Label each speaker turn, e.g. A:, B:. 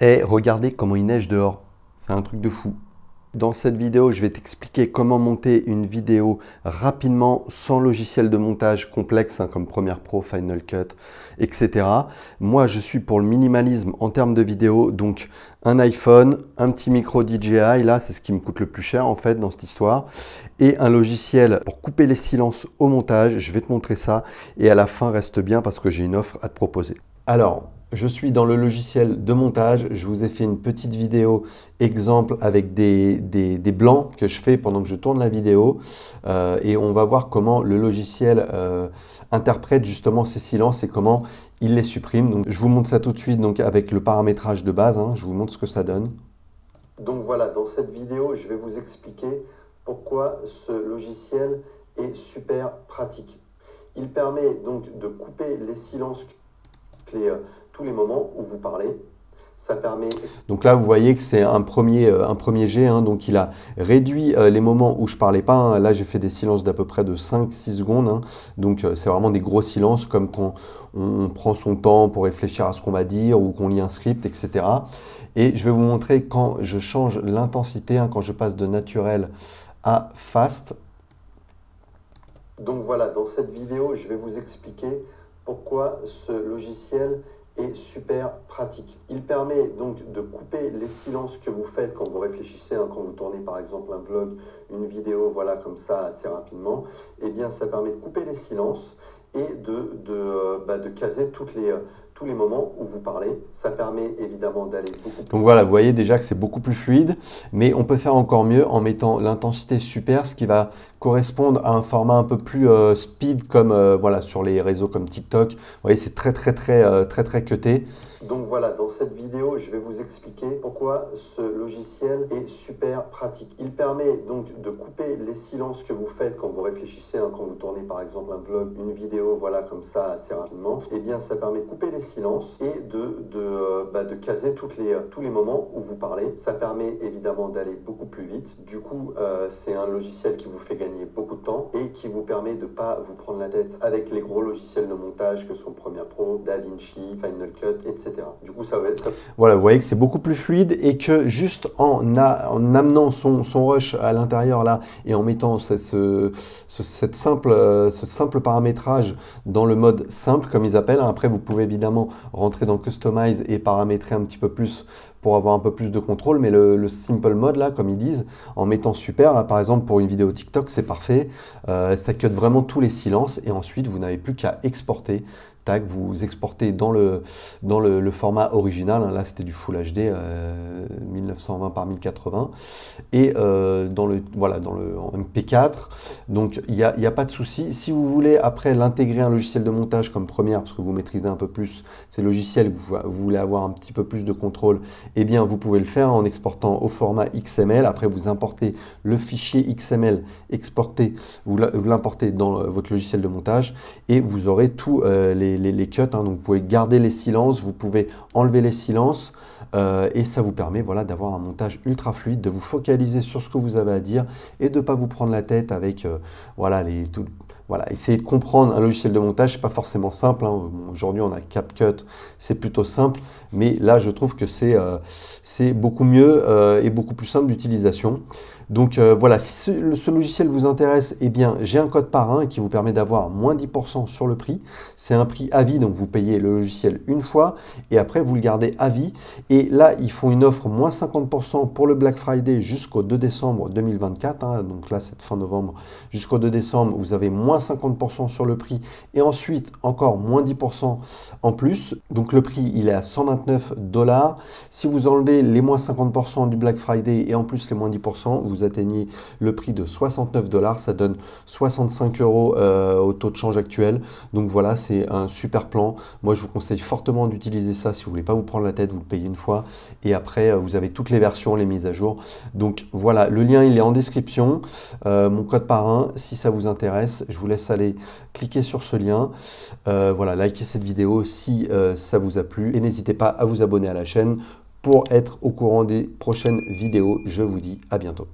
A: Et regardez comment il neige dehors. C'est un truc de fou. Dans cette vidéo, je vais t'expliquer comment monter une vidéo rapidement sans logiciel de montage complexe comme Premiere Pro, Final Cut, etc. Moi, je suis pour le minimalisme en termes de vidéo. Donc, un iPhone, un petit micro DJI, là, c'est ce qui me coûte le plus cher en fait dans cette histoire. Et un logiciel pour couper les silences au montage. Je vais te montrer ça. Et à la fin, reste bien parce que j'ai une offre à te proposer. Alors, je suis dans le logiciel de montage. Je vous ai fait une petite vidéo exemple avec des blancs que je fais pendant que je tourne la vidéo. Et on va voir comment le logiciel interprète justement ces silences et comment il les supprime. Donc, je vous montre ça tout de suite donc, avec le paramétrage de base. Je vous montre ce que ça donne. Donc voilà, dans cette vidéo, je vais vous expliquer pourquoi ce logiciel est super pratique. Il permet donc de couper les silences tous les moments où vous parlez. Ça permet... Donc là, vous voyez que c'est un premier jet. Donc, il a réduit les moments où je ne parlais pas. Là, j'ai fait des silences d'à peu près de 5-6 secondes. Donc, c'est vraiment des gros silences comme quand on prend son temps pour réfléchir à ce qu'on va dire ou qu'on lit un script, etc. Et je vais vous montrer quand je change l'intensité, quand je passe de naturel à fast. Donc voilà, dans cette vidéo, je vais vous expliquer pourquoi ce logiciel est super pratique. Il permet donc de couper les silences que vous faites quand vous réfléchissez, quand vous tournez par exemple un vlog, une vidéo, voilà, comme ça, assez rapidement. Eh bien, ça permet de couper les silences et de caser tous les moments où vous parlez. Ça permet évidemment d'aller beaucoup plus... Donc voilà, vous voyez déjà que c'est beaucoup plus fluide, mais on peut faire encore mieux en mettant l'intensité super, ce qui va correspondre à un format un peu plus speed comme voilà, sur les réseaux comme TikTok. Vous voyez, c'est très cuté. Donc voilà, dans cette vidéo, je vais vous expliquer pourquoi ce logiciel est super pratique. Il permet donc de couper les silences que vous faites quand vous réfléchissez, quand vous tournez par exemple un vlog, une vidéo, voilà, comme ça, assez rapidement. Eh bien, ça permet de couper les silences et de caser tous les moments où vous parlez. Ça permet évidemment d'aller beaucoup plus vite. Du coup, c'est un logiciel qui vous fait gagner beaucoup de temps et qui vous permet de ne pas vous prendre la tête avec les gros logiciels de montage que sont Premiere Pro, DaVinci, Final Cut, etc. Du coup, ça va être... Voilà, vous voyez que c'est beaucoup plus fluide et que juste en amenant son rush à l'intérieur là et en mettant ce simple paramétrage dans le mode simple, comme ils appellent. Après, vous pouvez évidemment rentrer dans Customize et paramétrer un petit peu plus pour avoir un peu plus de contrôle, mais le simple mode là, comme ils disent, en mettant super, par exemple pour une vidéo TikTok, c'est parfait. Ça cut vraiment tous les silences et ensuite vous n'avez plus qu'à exporter. Tac, vous exportez dans le format original. Là, c'était du Full HD 1920 par 1080 et en MP4. Donc, il n'y a pas de souci. Si vous voulez après l'intégrer un logiciel de montage comme Premiere, parce que vous maîtrisez un peu plus ces logiciels, vous voulez avoir un petit peu plus de contrôle, eh bien, vous pouvez le faire en exportant au format XML. Après, vous importez le fichier XML exporté, vous l'importez dans votre logiciel de montage et vous aurez tous les cuts. Donc, vous pouvez garder les silences, vous pouvez enlever les silences et ça vous permet voilà, d'avoir un montage ultra fluide, de vous focaliser sur ce que vous avez à dire et de ne pas vous prendre la tête avec voilà, essayer de comprendre un logiciel de montage, c'est pas forcément simple. Aujourd'hui, on a CapCut, c'est plutôt simple, mais là, je trouve que c'est beaucoup mieux et beaucoup plus simple d'utilisation. Donc voilà, si ce logiciel vous intéresse, eh bien, j'ai un code parrain qui vous permet d'avoir moins 10% sur le prix. C'est un prix à vie, donc vous payez le logiciel une fois et après, vous le gardez à vie. Et là, ils font une offre moins 50% pour le Black Friday jusqu'au 2 décembre 2024. Donc là, cette fin novembre jusqu'au 2 décembre, vous avez moins 50% sur le prix et ensuite encore moins 10% en plus. Donc le prix, il est à 129 $. Si vous enlevez les moins 50% du Black Friday et en plus les moins 10%, vous atteignez le prix de 69 $. Ça donne 65 € au taux de change actuel. Donc voilà, c'est un super plan. Moi, je vous conseille fortement d'utiliser ça si vous voulez pas vous prendre la tête. Vous le payez une fois et après, vous avez toutes les versions, les mises à jour. Donc voilà, le lien, il est en description. Mon code parrain, si ça vous intéresse, je vous laisse aller cliquer sur ce lien. Voilà, likez cette vidéo si ça vous a plu et n'hésitez pas à vous abonner à la chaîne pour être au courant des prochaines vidéos. Je vous dis à bientôt.